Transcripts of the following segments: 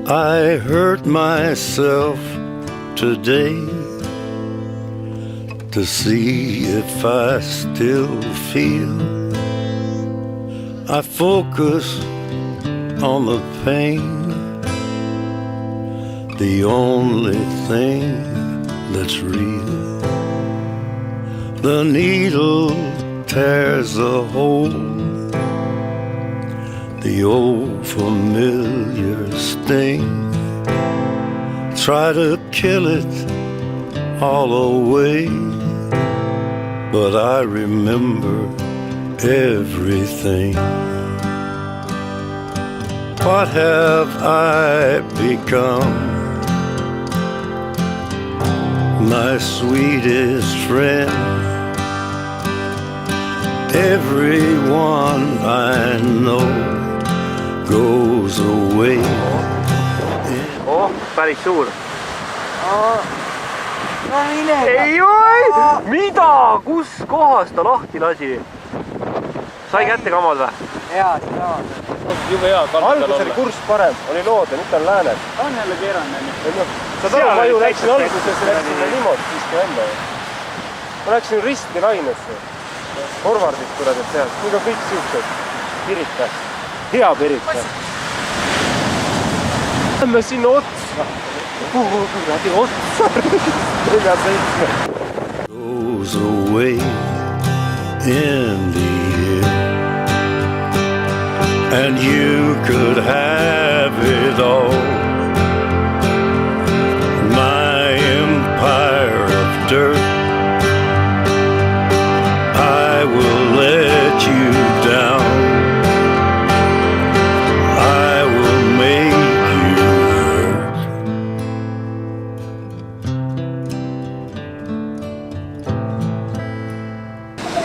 I hurt myself today to see if I still feel. I focus on the pain, the only thing that's real. The needle tears a hole, the old familiar sting. Try to kill it all away, but I remember everything. What have I become? My sweetest friend. Everyone I know goes away. Oh, päris suur. No mine! Ei oi! Mida? Kus kohas ta lahti lasi? Sai kätte kamad või? Jaa, see saavad. Jube hea kalda tal Algus oli kurss parem, oli loode, nüüd on läänes. On jälle keerane. Saad aru, ma ju läksin alguses niimoodi siiski välja. Ma läksin risti lainesse. Forwardit kuradit teha. Nüüd on kõik siuksed. Pirita. Hea pirita. Lähme sinna otsa. Kuhu kuradi otsa? 4-7. Goes away in the air, and you could have it all. My empire of dirt, I will let you down. I will make you hurt.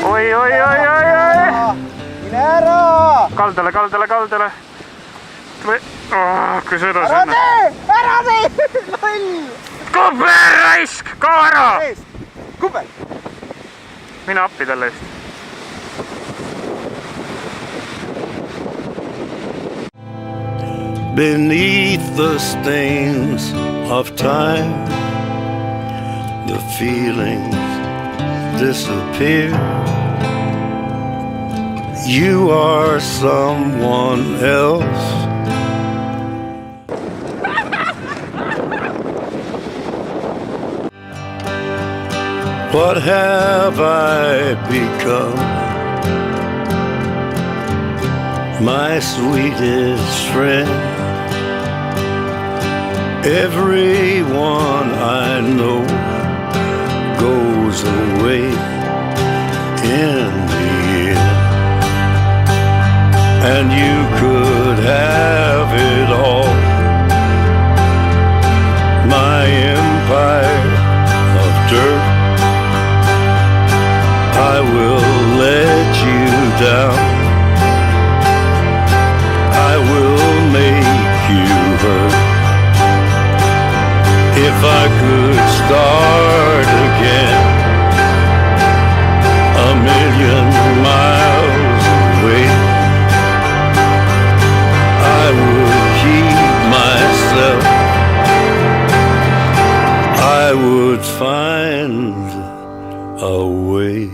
Oi, oi, oi, oi, oi! Mine ära! Kaldale, kaldale, kaldale! Kui seda Ära tee! Ära tee! Loll! Kuber raisk! Kao ära! Kuber! Mine appi talle eest. Beneath the stains of time, the feelings disappear. You are someone else. What have I become? My sweetest friend. Everyone I know goes away in the end, and you could have it all. My empire of dirt, I will let you down. I will make you hurt. If I could start again, 1,000,000 miles away, I would keep myself. I would find a way.